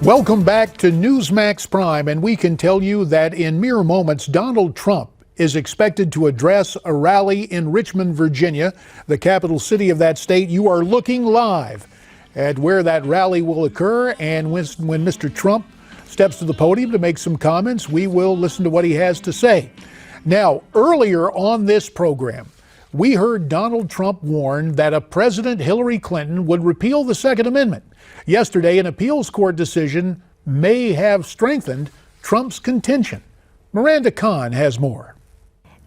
Welcome back to Newsmax Prime, and we can tell you that in mere moments, Donald Trump is expected to address a rally in Richmond, Virginia, the capital city of that state. You are looking live at where that rally will occur, and when Mr. Trump steps to the podium to make some comments, we will listen to what he has to say. Now, earlier on this program, we heard Donald Trump warn that a President Hillary Clinton would repeal the Second Amendment. Yesterday, an appeals court decision may have strengthened Trump's contention. Miranda Kahn has more.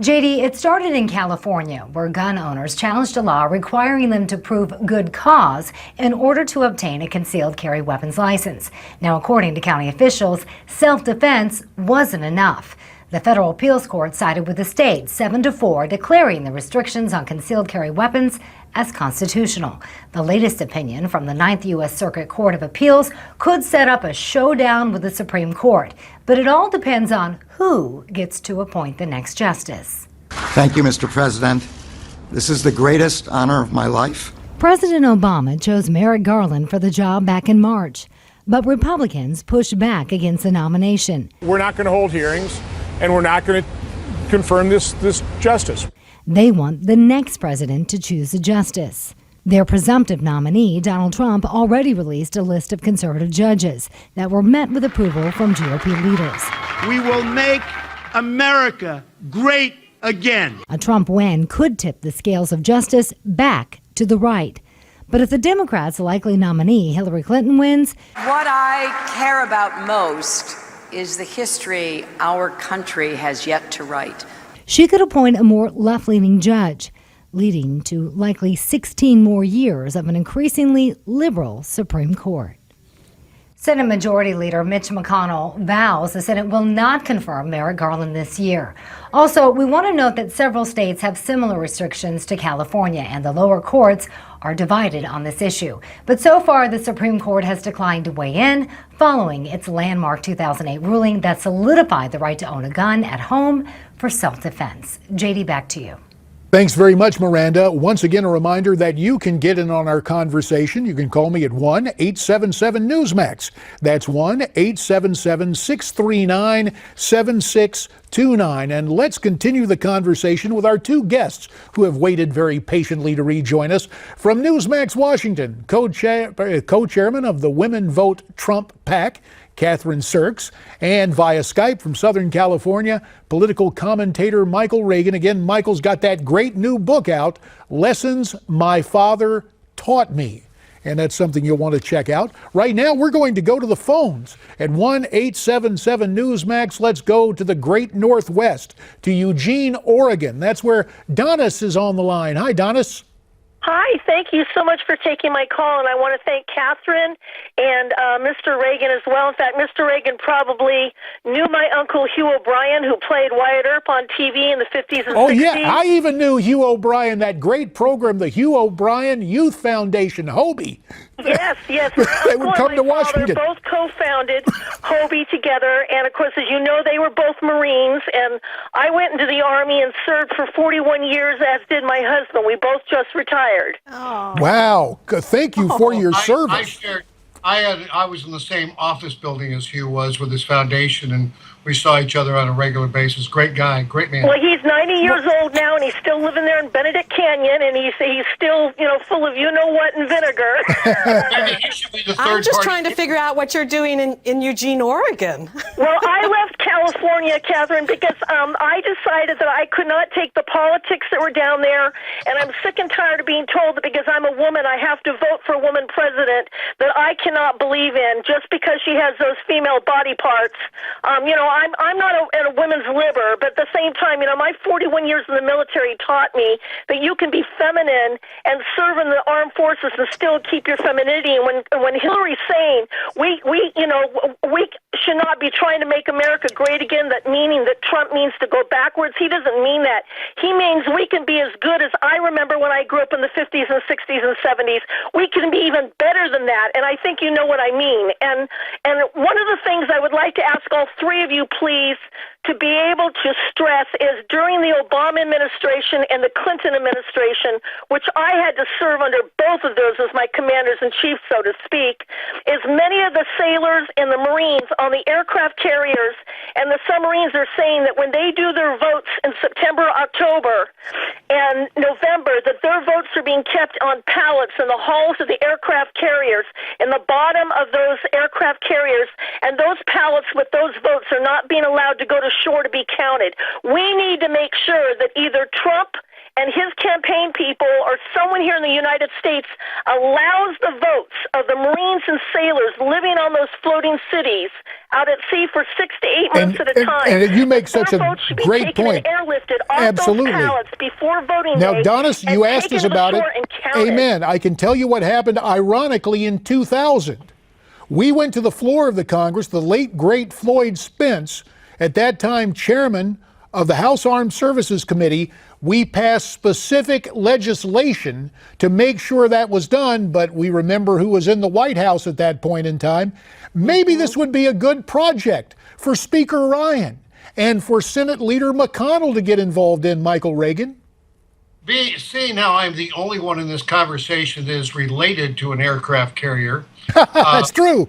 JD, it started in California, where gun owners challenged a law requiring them to prove good cause in order to obtain a concealed carry weapons license. Now, according to county officials, self-defense wasn't enough. The federal appeals court sided with the state 7-4, declaring the restrictions on concealed carry weapons as constitutional. The latest opinion from the 9th U.S. Circuit Court of Appeals could set up a showdown with the Supreme Court. But it all depends on who gets to appoint the next justice. Thank you, Mr. President. This is the greatest honor of my life. President Obama chose Merrick Garland for the job back in March, but Republicans pushed back against the nomination. We're not going to hold hearings, and we're not going to confirm this justice. They want the next president to choose a justice. Their presumptive nominee, Donald Trump, already released a list of conservative judges that were met with approval from GOP leaders. We will make America great again. A Trump win could tip the scales of justice back to the right. But if the Democrats' likely nominee, Hillary Clinton, wins, what I care about most is the history our country has yet to write. She could appoint a more left-leaning judge, leading to likely 16 more years of an increasingly liberal Supreme Court. Senate Majority Leader Mitch McConnell vows the Senate will not confirm Merrick Garland this year. Also, we want to note that several states have similar restrictions to California, and the lower courts are divided on this issue. But so far, the Supreme Court has declined to weigh in following its landmark 2008 ruling that solidified the right to own a gun at home for self-defense. JD, back to you. Thanks very much, Miranda. Once again, a reminder that you can get in on our conversation. You can call me at 1-877-NEWSMAX. That's 1-877-639-7629. And let's continue the conversation with our two guests who have waited very patiently to rejoin us. From Newsmax Washington, co-chairman of the Women Vote Trump PAC, Kathryn Serkes, and via Skype from Southern California, political commentator Michael Reagan. Again, Michael's got that great new book out, Lessons My Father Taught Me. And that's something you'll want to check out. Right now, we're going to go to the phones at 1-877-NEWSMAX. Let's go to the great Northwest, to Eugene, Oregon. That's where Donis is on the line. Hi, Donis. Hi, thank you so much for taking my call, and I want to thank Kathryn and Mr. Reagan as well. In fact, Mr. Reagan probably knew my uncle Hugh O'Brien, who played Wyatt Earp on TV in the 50s and 60s. Oh, yeah, I even knew Hugh O'Brien, that great program, the Hugh O'Brien Youth Foundation, Hobie. Yes. They would come to Washington. Both co-founded Hobie together, and of course, as you know, they were both Marines, and I went into the Army and served for 41 years, as did my husband. We both just retired. Oh. Wow. Thank you for your service. I was in the same office building as Hugh was with his foundation, and we saw each other on a regular basis. Great guy, great man. Well, he's 90 years old now, and he's still living there in Benedict Canyon, and he's still, full of you-know-what and vinegar. I'm just trying to figure out what you're doing in Eugene, Oregon. Well, I left California, Kathryn, because I decided that I could not take the politics that were down there, and I'm sick and tired of being told that because I'm a woman, I have to vote for a woman president that I cannot believe in just because she has those female body parts. I'm not a women's libber, but at the same time, my 41 years in the military taught me that you can be feminine and serve in the armed forces and still keep your femininity. And when Hillary's saying we should not be trying to make America great again, that meaning that Trump means to go backwards. He doesn't mean that. He means we can be as good as I remember when I grew up in the 50s and 60s and 70s. We can be even better than that, and I think you know what I mean. And one of the things I would like to ask all three of you, please, to be able to stress is during the Obama administration and the Clinton administration, which I had to serve under both of those as my commanders-in-chief, so to speak, is many of the sailors and the Marines on the aircraft carriers and the submarines are saying that when they do their votes in September, October, and November, that their votes are being kept on pallets in the hulls of the aircraft carriers, in the bottom of those aircraft carriers, and those pallets with those votes are not being allowed to go to shore to be counted. We need to make sure that either Trump and his campaign people or someone here in the United States allows the votes of the Marines and sailors living on those floating cities out at sea for 6 to 8 months at a time. And you make such a great point. Airlifted off Absolutely. those pallets before voting Now, day. Donis, you asked us about it. Amen. I can tell you what happened ironically in 2000. We went to the floor of the Congress, the late, great Floyd Spence, at that time chairman of the House Armed Services Committee. We passed specific legislation to make sure that was done, but we remember who was in the White House at that point in time. Maybe this would be a good project for Speaker Ryan and for Senate Leader McConnell to get involved in, Michael Reagan. Seeing how I'm the only one in this conversation that is related to an aircraft carrier. That's true.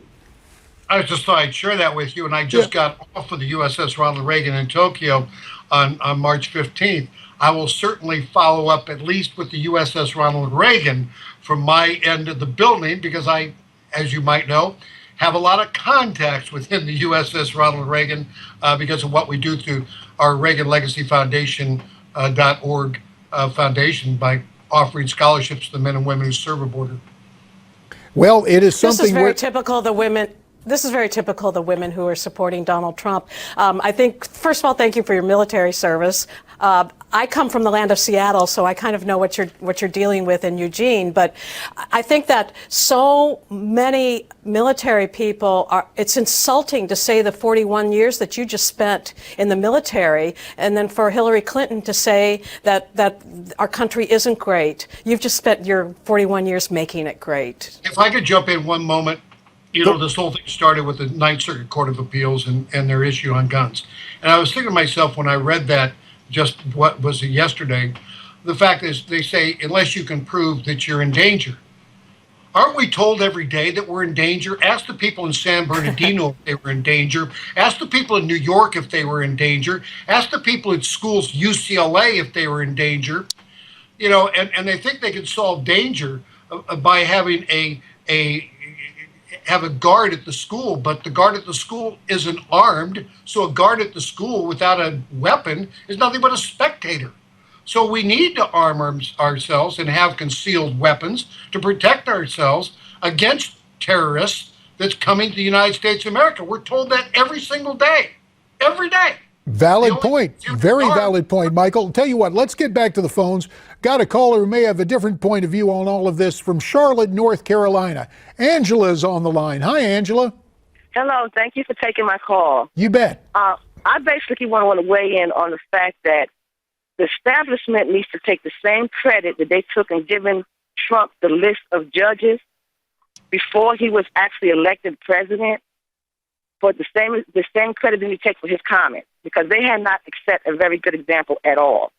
I just thought I'd share that with you, and I just got off of the USS Ronald Reagan in Tokyo on March 15th. I will certainly follow up at least with the USS Ronald Reagan from my end of the building because I, as you might know, have a lot of contacts within the USS Ronald Reagan because of what we do through our Reagan Legacy Foundation .org foundation by offering scholarships to the men and women who serve aboard. Well, it is something. This is very typical of the women. This is very typical of the women who are supporting Donald Trump. I think, first of all, thank you for your military service. I come from the land of Seattle, so I kind of know what you're dealing with in Eugene. But I think that so many military people it's insulting to say the 41 years that you just spent in the military, and then for Hillary Clinton to say that our country isn't great. You've just spent your 41 years making it great. If I could jump in one moment. You know, this whole thing started with the Ninth Circuit Court of Appeals and their issue on guns. And I was thinking to myself when I read that, just what was it yesterday, the fact is they say, unless you can prove that you're in danger. Aren't we told every day that we're in danger? Ask the people in San Bernardino if they were in danger. Ask the people in New York if they were in danger. Ask the people at schools, UCLA, if they were in danger. You know, and they think they can solve danger by having have a guard at the school, but the guard at the school isn't armed, so a guard at the school without a weapon is nothing but a spectator. So we need to arm ourselves and have concealed weapons to protect ourselves against terrorists that's coming to the United States of America. We're told that every single day, every day. Valid point. Very valid point, Michael. Tell you what, let's get back to the phones. Got a caller who may have a different point of view on all of this from Charlotte, North Carolina. Angela's on the line. Hi, Angela. Hello. Thank you for taking my call. You bet. I basically want to weigh in on the fact that the establishment needs to take the same credit that they took in giving Trump the list of judges before he was actually elected president, for the same credit that he takes for his comments, because they had not set a very good example at all.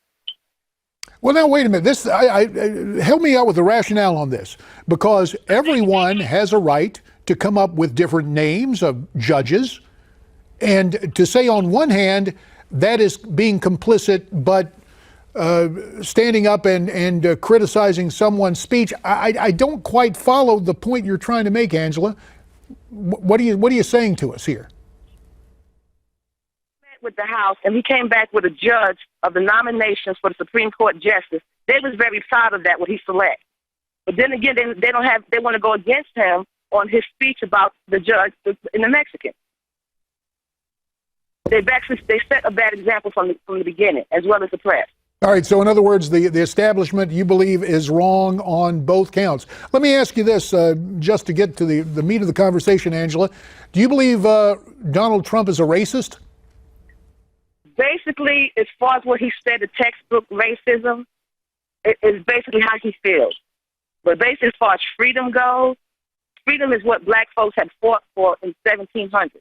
Well, now, wait a minute. Help me out with the rationale on this, because everyone has a right to come up with different names of judges, and to say on one hand that is being complicit, but standing up and criticizing someone's speech, I don't quite follow the point you're trying to make, Angela. What are you saying to us here? With the House, and he came back with a judge of the nominations for the Supreme Court justice. They was very proud of that, what he select. But then again, they want to go against him on his speech about the judge in the Mexican. They set a bad example from the beginning, as well as the press. All right, so in other words, the establishment, you believe, is wrong on both counts. Let me ask you this, just to get to the meat of the conversation, Angela. Do you believe Donald Trump is a racist? Basically, as far as what he said, the textbook racism is basically how he feels. But basically, as far as freedom goes, freedom is what black folks had fought for in 1700.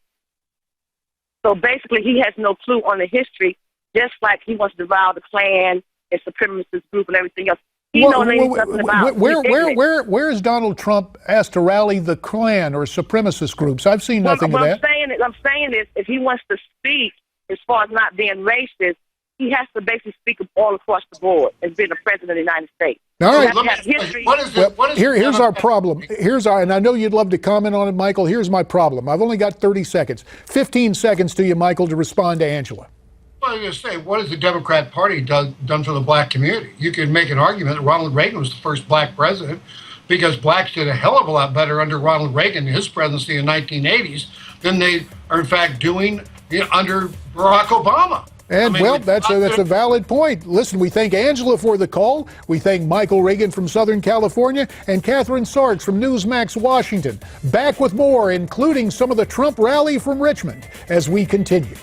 So basically, he has no clue on the history, just like he wants to devour the Klan and supremacist group and everything else. He knows nothing about it. Where is Donald Trump asked to rally the Klan or supremacist groups? I've seen nothing of that. I'm saying is, if he wants to speak as far as not being racist, he has to basically speak all across the board as being the president of the United States. All right. Here's our problem. And I know you'd love to comment on it, Michael. Here's my problem. I've only got 30 seconds. 15 seconds to you, Michael, to respond to Angela. Well, I was going to say, what has the Democrat Party done for the black community? You could make an argument that Ronald Reagan was the first black president because blacks did a hell of a lot better under Ronald Reagan in his presidency in the 1980s than they are, in fact, doing under Barack Obama. And, that's a valid point. Listen, we thank Angela for the call. We thank Michael Reagan from Southern California and Kathryn Serkes from Newsmax, Washington. Back with more, including some of the Trump rally from Richmond, as we continue.